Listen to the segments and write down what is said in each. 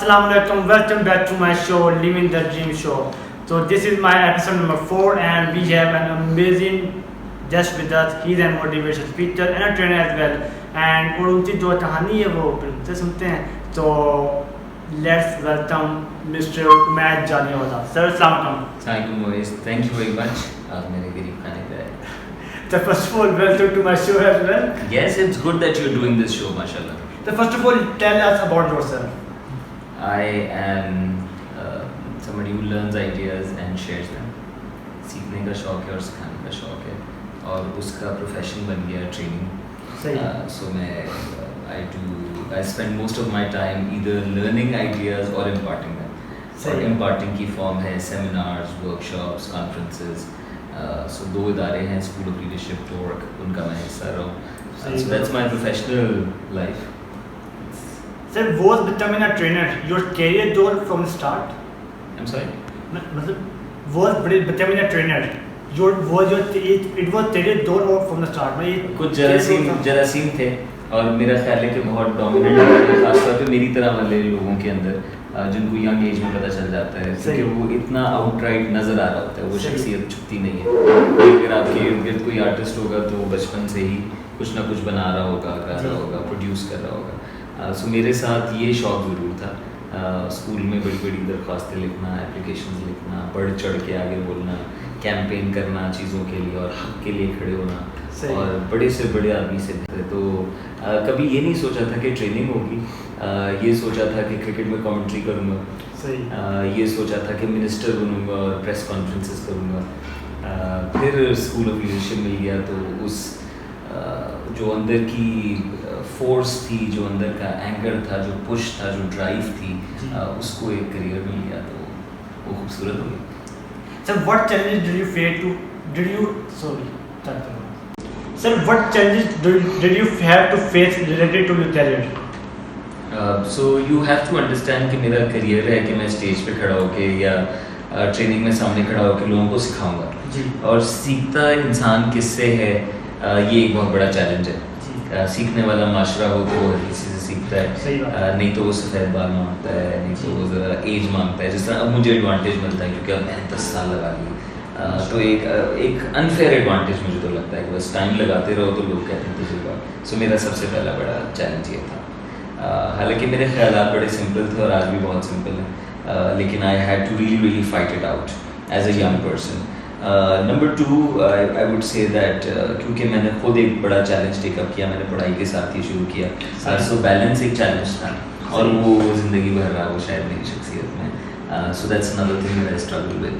Assalamualaikum, welcome back to my show, Living the Dream Show. So this is my episode number 4 and we have an amazing guest with us. He's a motivational speaker and a trainer as well. And और उनकी जो कहानी है वो फिर सुनते हैं. So let's welcome Mr. Umair Jaliawala. Sir, Assalamualaikum. Assalamualaikum, thank you very much. आप मेरे गरीब खाने पे आए. So first of all, welcome to my show as well. Yes, it's good that you're doing this show, mashallah. So first of all, tell us about yourself. I am somebody who learns ideas and shares them. सीखने का शौक है और सिखाने का शौक है और उसका प्रोफेशन बन गया training. So I spend most of my time either learning ideas or imparting them. और imparting की form है seminars, workshops, conferences. So दो इदारे हैं, School of Leadership, Torque, उनका मैं हिस्सा रहा हूँ. So that's my professional life. Sir, was becoming a trainer your career goal from the start? I'm sorry? Was becoming a trainer it was career goal from the start? कुछ जरासीम थे और मेरा ख्याल है कि बहुत डोमिनेंट है, खासतौर पे मेरी तरह वाले लोगों के अंदर जिनको यंग एज में पता चल जाता है कि वो इतना आउटराइट नज़र आ रहा होता है, वो शख्सियत छुपती नहीं है. अगर आपके इर्द गिर्द कोई आर्टिस्ट होगा तो वो बचपन से ही कुछ ना कुछ बना रहा होगा, गा रहा होगा, प्रोड्यूस कर रहा होगा. सो मेरे साथ ये शौक़ ज़रूर था. स्कूल में बड़ी बड़ी दरख्वास्तें लिखना, एप्लीकेशंस लिखना, बढ़ चढ़ के आगे बोलना, कैंपेन करना चीज़ों के लिए और हक़ के लिए खड़े होना और बड़े से बड़े आदमी से थे. तो कभी ये नहीं सोचा था कि ट्रेनिंग होगी, ये सोचा था कि क्रिकेट में कमेंट्री करूँगा, ये सोचा था कि मिनिस्टर बनूँगा और प्रेस कॉन्फ्रेंसेस करूँगा. फिर स्कूल ऑफ लीडरशिप मिल गया तो उस जो अंदर की फोर्स थी, जो अंदर का एंगर था, जो पुश था, जो ड्राइव थी, उसको एक करियर मिल गया तो वो खूबसूरत हो गई. Sir, what challenges did you have to face related to your career? So you have to understand कि मेरा करियर है कि मैं स्टेज पे खड़ा होके या ट्रेनिंग में सामने खड़ा होके लोगों को सिखाऊंगा और सीखता इंसान किससे है, ये एक बहुत बड़ा चैलेंज है. सीखने वाला माशरा हो तो वो हर किसी से सीखता है, नहीं तो वो सफ़ेद बाल मांगता है, नहीं तो वो ज़रा एज मांगता है. जिस तरह अब मुझे एडवांटेज मिलता है क्योंकि अब मैंने 10 साल लगा लिए, तो एक अनफेयर एडवांटेज मुझे तो लगता है कि बस टाइम लगाते रहो तो लोग कहते हैं तजुर्बा. सो मेरा सबसे पहला बड़ा चैलेंज ये था. हालांकि मेरे ख्यालात बड़े सिंपल थे और आज भी बहुत सिंपल हैं, लेकिन I had to really fight it out as a young person. Number 2 I would say that क्योंकि मैंने खुद एक बड़ा चैलेंज टेकअप किया, मैंने पढ़ाई के साथ ही शुरू किया. सो बैलेंस एक चैलेंज था और वो ज़िंदगी भर रहा, वो शायद मेरी शख्सियत में. So that's another thing that I struggle with.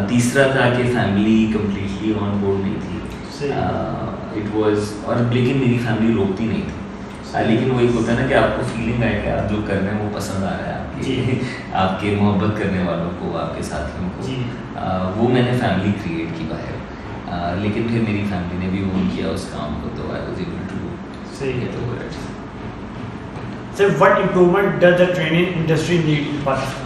तीसरा था कि फैमिली कम्प्लीटली ऑन बोर्ड नहीं थी. इट वाज और लेकिन मेरी फैमिली रोकती नहीं थी. लेकिन वो एक होता है ना कि आपको फीलिंग आए कि आप जो कर रहे हैं वो पसंद आ रहा है आपके मोहब्बत करने वालों को, आपके साथियों को. वो मैंने फैमिली क्रिएट की बाहर, लेकिन फिर मेरी फैमिली ने भी ओन किया उस काम को, तो I was able to get over it. Sir, what improvement does the training industry need in Pakistan?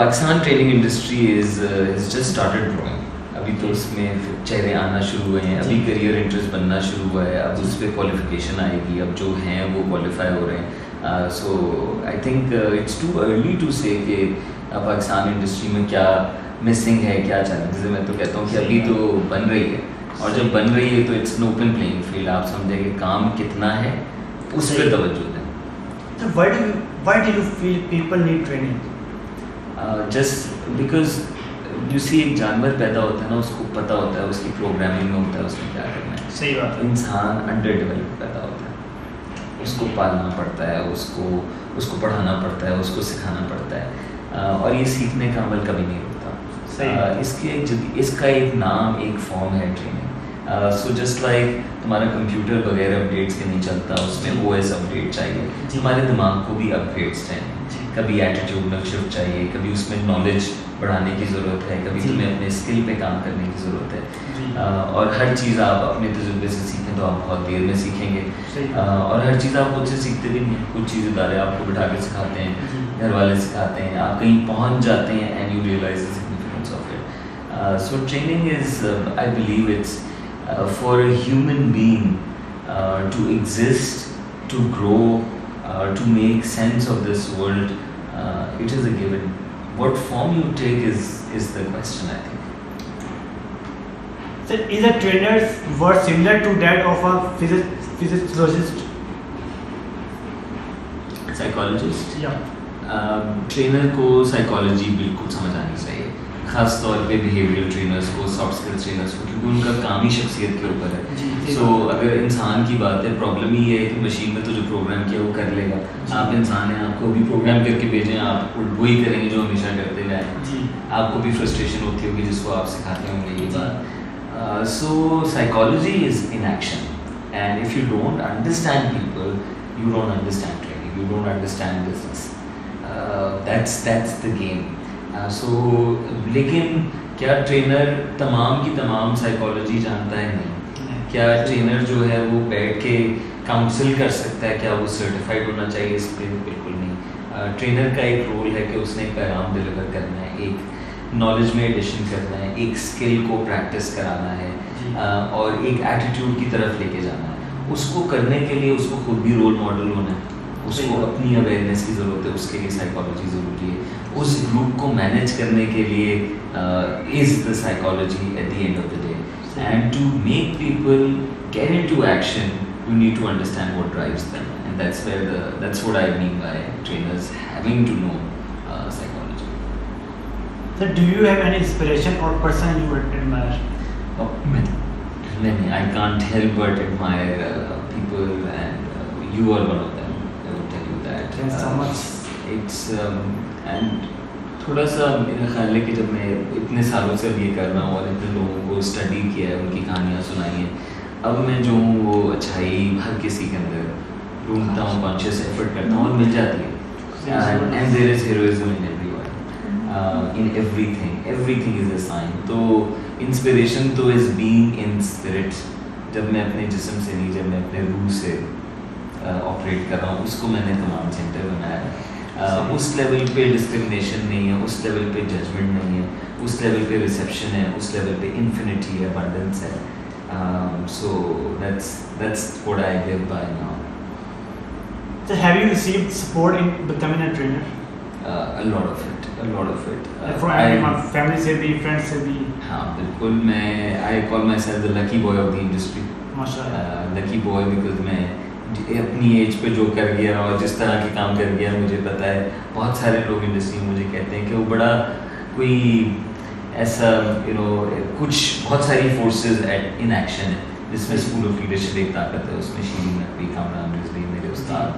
Pakistan training industry is just started growing. अभी तो उसमें चेहरे आना शुरू हुए हैं, अभी करियर इंटरेस्ट बनना शुरू हुआ है, अब उस पर क्वालिफिकेशन आएगी, अब जो हैं वो क्वालिफाई हो रहे हैं. So I think it's too early to say कि पाकिस्तान इंडस्ट्री में क्या मिसिंग है, क्या चैलेंजेस है. मैं तो कहता हूँ कि अभी तो बन रही है और जब बन रही है तो it's an open playing field. आप समझे कि काम कितना है उस पर तवज्जो दें. So why do you feel people need training? Just because you see एक जानवर पैदा होता है ना, उसको पता होता है, उसकी प्रोग्रामिंग में होता है उसने क्या करना है. सही बात. इंसान अंडर डेवलप पैदा होता है, उसको पालना पड़ता है, उसको पढ़ाना पड़ता है, उसको सिखाना पड़ता है, और ये सीखने का अमल कभी नहीं होता. इसका एक नाम, एक फॉर्म है ट्रेनिंग. सो जस्ट लाइक तुम्हारा कंप्यूटर वगैरह अपडेट्स के नहीं चलता, उसमें OS अपडेट चाहिए, हमारे दिमाग को भी अपग्रेड्स चाहिए. कभी एटीट्यूडनल शिफ्ट चाहिए, कभी उसमें नॉलेज बढ़ाने की ज़रूरत है, कभी तुम्हें अपने स्किल पे काम करने की ज़रूरत है. और हर चीज़ आप अपने तजुर्बे से सीखें तो आप बहुत देर में सीखेंगे, और हर चीज़ आप खुद से सीखते भी नहीं. कुछ चीज़ इदारे आपको बिठा के सिखाते हैं, घर वाले सिखाते हैं, आप कहीं पहुँच जाते हैं and you realise the significance of it. So training is, I believe it's for a human being to exist, to grow, to make sense of this world, it is a given. What form you take is the question, I think. So is a trainer's work similar to that of a physiologist? Psychologist? Yeah. Trainer को psychology बिल्कुल समझ आनी चाहिए, खास तौर पे behavioural trainers को, soft skills trainers को, क्योंकि उनका काम ही शख्सियत के ऊपर है. सो अगर इंसान की बात है, प्रॉब्लम ही है कि मशीन में तो जो प्रोग्राम किया वो कर लेगा. आप इंसान हैं, आपको भी प्रोग्राम करके भेजें, आप वही करेंगे जो हमेशा करते गए. आपको भी फ्रस्ट्रेशन होती होगी जिसको आप सिखाते होंगे ये बात. So psychology is in action, and if you don't understand people, you don't understand training, you don't understand business. That's the game. So लेकिन क्या ट्रेनर तमाम की तमाम साइकोलॉजी जानता है? नहीं. क्या ट्रेनर जो है वो बैठ के काउंसिल कर सकता है? क्या वो सर्टिफाइड होना चाहिए इस पर? बिल्कुल नहीं. ट्रेनर का एक रोल है कि उसने एक पैगाम डिलीवर करना है, एक नॉलेज में एडिशन करना है, एक स्किल को प्रैक्टिस कराना है, और एक एटीट्यूड की तरफ लेके जाना है. उसको करने के लिए उसको खुद भी रोल मॉडल होना है, उसको अपनी अवेयरनेस की ज़रूरत है, उसके लिए साइकोलॉजी ज़रूरी है. उस ग्रुप को मैनेज करने के लिए is the psychology at the end of the day. And to make people get into action, you need to understand what drives them, and that's what I mean by trainers having to know psychology. So do you have any inspiration or person you would admire? Oh, many. I can't help but admire people, and you are one of them. I would tell you that. Thanks so much. It's and थोड़ा सा मेरा ख्याल है कि जब मैं इतने सालों से ये कर रहा हूँ और इतने लोगों को स्टडी किया है, उनकी कहानियाँ सुनाई हैं, अब मैं जो हूँ वो अच्छाई हर किसी के अंदर ढूंढता हूँ, कॉन्शियस एफर्ट करता हूँ और मिल जाती है. And there is heroism in everyone, in everything is a sign. तो इंस्पिरेशन तो इज बीइंग इन स्पिरिट. जब मैं अपने जिस्म से नहीं, जब मैं अपने रूह से ऑपरेट कर रहा हूँ, उसको मैंने कमांड सेंटर बनाया है. उस लेवल पे डिस्क्रिमिनेशन नहीं है, उस लेवल पे जजमेंट नहीं है, उस लेवल पे रिसेप्शन है, उस लेवल पे इन्फिनिटी है, अबंडेंस है. सो that's what I live by now. So have you received support in becoming a trainer? A lot of it. From everyone, family से भी, friends से भी. हाँ बिल्कुल. I call myself the lucky boy of the industry. माशाल्लाह. Lucky boy because मैं अपनी as पे जो कर गया और जिस तरह के काम कर गया, मुझे पता है बहुत सारे लोग इंडस्ट्री में मुझे कहते हैं कि वो बड़ा कोई ऐसा कुछ बहुत सारी फोर्सेस इन एक्शन है, जिसमें स्कूल ऑफ लीडरशिप एक ताकत है, उसमें शीरी नकवी, कामरान रिजवी मेरे उस्ताद,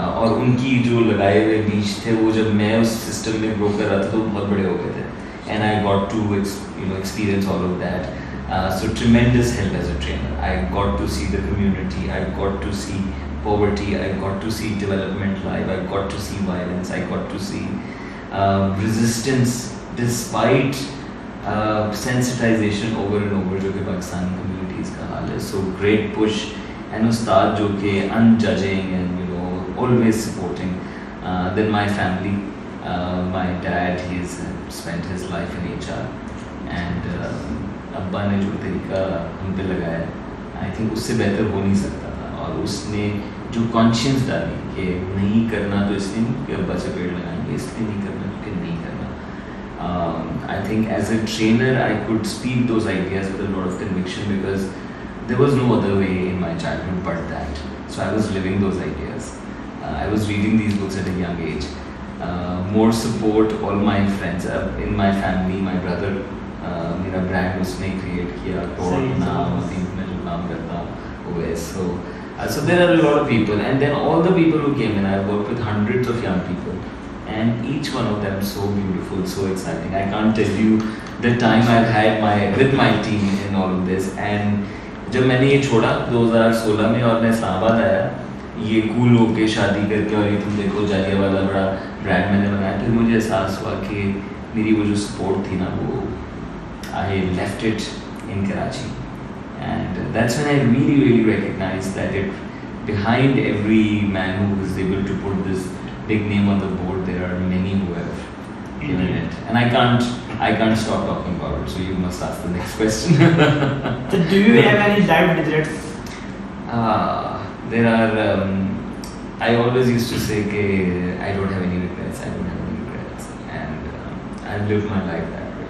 और उनकी जो लगाए हुए बीज थे वो जब मैं उस सिस्टम में ग्रो कर रहा था तो बहुत बड़े हो गए थे. And I got to experience all of that. So tremendous help as a trainer. I got to see the community, I got to see poverty, I got to see development live, I got to see violence, I got to see resistance despite sensitization over and over, जो कि Pakistani communities का हाल है. So great push, and उस्ताद जो कि unjudging and always supporting. Then my family, my dad, he's spent his life in HR, and अब्बा ने जो तरीका हम पे लगाया, आई थिंक उससे बेहतर हो नहीं सकता था. और उसने जो कॉन्शियस डाली कि नहीं करना तो इसलिए नहीं कि अब्बा से पेड़ लगाएंगे, इसलिए नहीं करना क्योंकि नहीं करना. I think as a trainer I could speak those ideas with a lot of conviction because there was no other way in my childhood but that. So I was living those ideas. I was reading these books at a young age. More support, all my friends in my family, my brother, मेरा brand उसने create किया, taught नाम मैं जो काम करता हूँ. So there are a lot of people, and then all the people who came in, I worked with hundreds of young people, and each one of them so beautiful, so exciting. I can't tell you the time I've had with my team in all of this. And जब मैंने ये छोड़ा 2016 में और मैं इस्लामाबाद आया, ये cool होके शादी करके, और ये तुम देखो जालियावाला बड़ा ब्रांड मैंने बनाया, फिर मुझे एहसास हुआ कि मेरी वो जो सपोर्ट थी ना, वो I left it in Karachi. And that's when I really recognized that behind every man who is able to put this big name on the board, there are many who have given it. And I can't stop talking about it, so you must ask the next question. So do you have any life regrets? There are I always used to say कि I don't have any regrets, I don't have any regrets, and I've lived my life that way.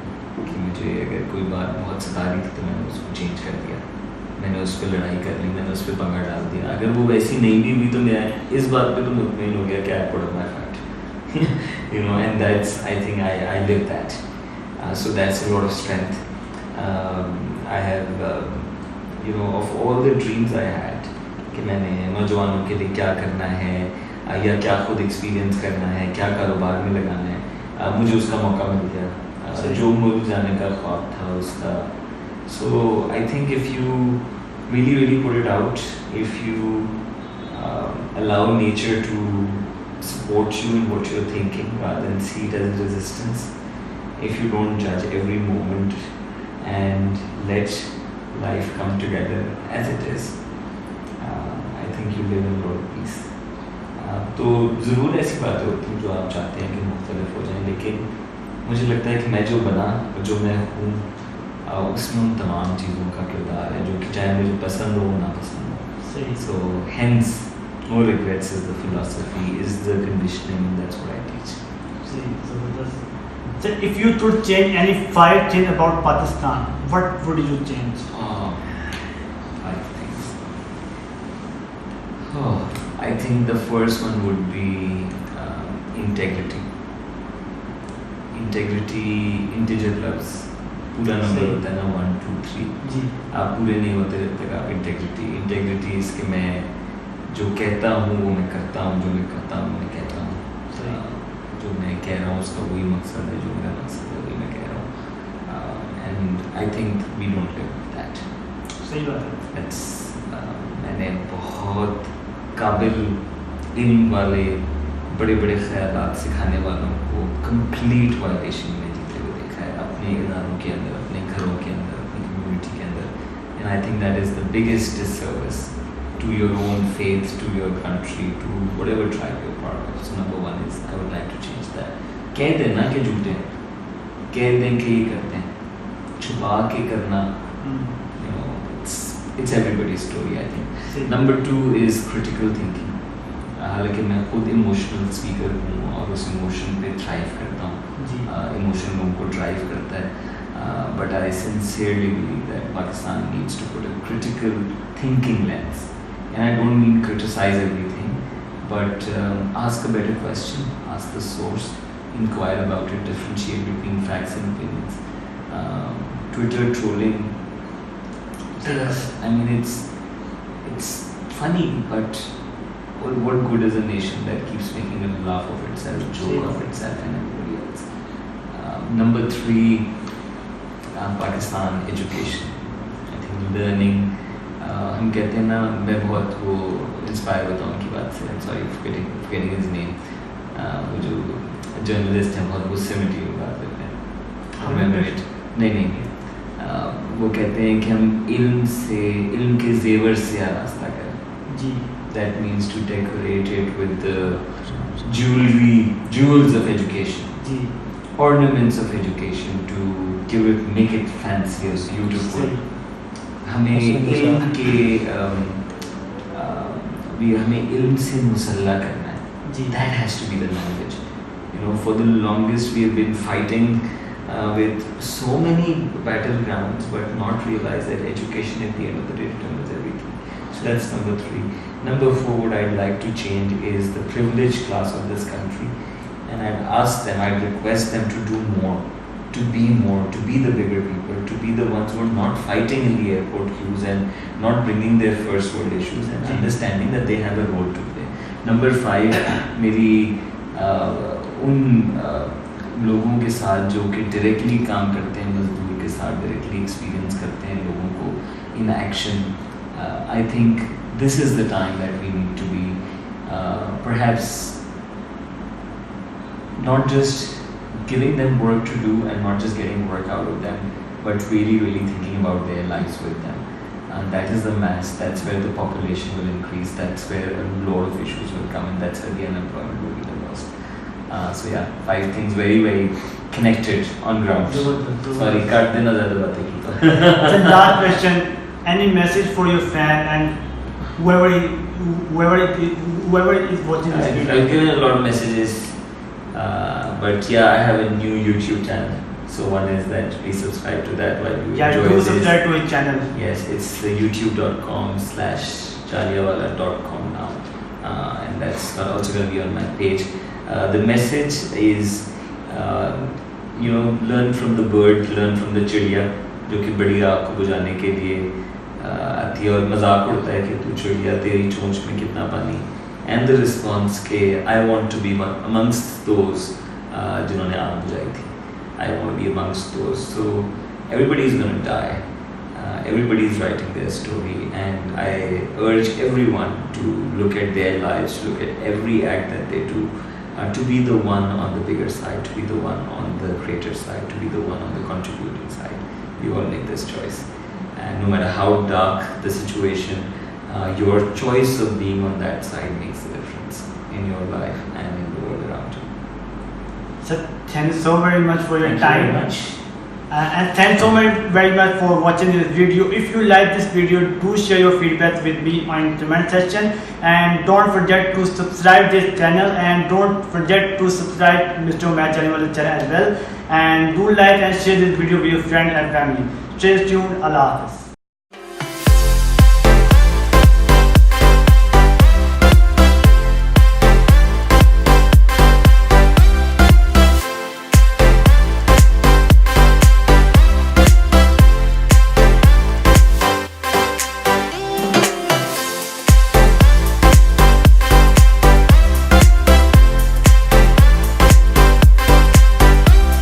कि मुझे अगर कोई बात बहुत सता रही थी तो मैंने उसको चेंज कर दिया, मैंने उस पर लड़ाई कर ली, मैंने उस पर पंगा डाल दिया. अगर वो वैसी नहीं भी हुई तो मैं इस बात पे तो मुतमईन हो गया कि I put up my fight. You know, and that's, I think I live that. So that's a lot of strength. I have, you know, of all the dreams I had, कि मैंने नौजवानों के लिए क्या करना है या क्या खुद एक्सपीरियंस करना है, क्या कारोबार में लगाना है, मुझे उसका मौका मिल गया. जो मुल्क जाने का ख्वाब था उसका. So I think if you really put it out, if you allow nature to support you in what you're thinking rather than see it as resistance, if you don't judge every moment and let life come together as it is, I think you live in a lot of peace. तो ज़रूर ऐसी बातें होती हैं जो आप चाहते हैं कि मुख्तलिफ हो जाएं, लेकिन मुझे लगता है कि मैं जो बना, जो मैं हूँ, उसमें उन तमाम चीज़ों का किरदार है जो कि चाहे मुझे पसंद हो ना पसंद हो. So hence no regrets is the philosophy, is the conditioning, and that's what I teach. So if you could change any 5 things about Pakistan, what would you change? 5 things. I think the first one would be integrity. Integrity, integer loves. पूरा number होता है ना 1 2 3. आप पूरे नहीं होते जब तक आप इंटेग्रिटी इसके मैं जो कहता हूँ वो मैं करता हूँ, जो मैं करता हूँ मैं कहता हूँ, जो मैं कह रहा हूँ उसका वही मकसद है, जो मेरा मकसद है वही मैं कह रहा हूँ. And I think we don't live that. सही बात है. मैंने बहुत काबिल इल्म वाले बड़े बड़े ख्यालात सिखाने वालों को कंप्लीट वायलेशन में जीते हुए देखा है, अपने इदारों के अंदर, अपने घरों के अंदर, अपनी कम्युनिटी के अंदर. And I think that is the biggest disservice to your own faith, to your country, to whatever tribe you're part of. So number 1 is I would like to change that. कह देना कि झूठे हैं, कह दें कि ये करते हैं, छुपा के करना, you know, it's everybody's story I think. Number 2 is critical thinking. हालांकि मैं खुद इमोशनल स्पीकर हूँ और उस इमोशन पे थ्राइव करता हूँ, इमोशन लोगों को ड्राइव करता है. But I sincerely believe that Pakistan needs to put a critical thinking lens. And I don't mean criticize everything, but ask a better question, ask the source, inquire about it, differentiate between facts and opinions. Twitter trolling, I mean it's funny, but what good is a nation that keeps making a laugh of itself, joke of itself and everybody else? Number 3, Pakistan education. I think learning. हम कहते हैं ना, मैं बहुत वो inspire होता हूँ उनकी बात से. Sorry forgetting his name. वो जो जर्नलिस्ट हैं बहुत गुस्से में टी बात करते हैं. नहीं, वो कहते हैं कि हम इल्म के जेवर से आरास्ता करें. That means to decorate it with the jewels of education, ornaments of education, to make it fancy or beautiful. हमें इल्म से मुसल्ला करना है. That has to be the language. You know, for the longest we have been fighting with so many battlegrounds, but not realize that education at the end of the day determines everything. So that's number 3. Number 4, what I'd like to change is the privileged class of this country, and I'd ask them, I'd request them to do more, to be the bigger people, to be the ones who are not fighting in the airport queues and not bringing their first world issues, and understanding that they have a role to play. Number 5, मेरी उन लोगों के साथ जो कि directly काम करते हैं, मजदूर के साथ डायरेक्टली एक्सपीरियंस करते हैं लोगों को in action. I think this is the time that we need to be perhaps not just giving them work to do and not just getting work out of them, but really thinking about their lives with them. And that is the mass, that's where the population will increase, that's where a lot of issues will come, and that's where the unemployment will be the most. So yeah, 5 things very connected on ground. Sorry, cut dena zyada baatein ki to. Last question, any message for your fan and whoever is watching this video. I've given a lot of messages, but yeah, I have a new YouTube channel. So one is that please subscribe to that while you Yeah, enjoy do this. subscribe to his channel. Yes, it's the youtube.com/jaliawala.com now, and that's also going to be on my page. The message is, learn from the bird, learn from the चिड़िया जो कि बड़ी आग को बुझाने के लिए आती है और मजाक उड़ता है कि तू चिड़िया तेरी चोंच में कितना पानी, and the response के I want to be amongst those जिन्होंने आग बुझाई थी. I want to be amongst those. So everybody is going to die. Everybody is writing their story, and I urge everyone to look at their lives, look at every act that they do, to be the one on the bigger side, to be the one on the greater side, to be the one on the contributing side. You all make this choice, and no matter how dark the situation, your choice of being on that side makes the difference in your life and in the world around you. So thank you so very much for your Thank time. you very much. And thanks so very much for watching this video. If you like this video, do share your feedback with me on the comment section, and don't forget to subscribe this channel, and don't forget to subscribe Mr. Umair Jaliawala channel as well, and do like and share this video with your friends and family. Stay tuned. Allah Hafiz.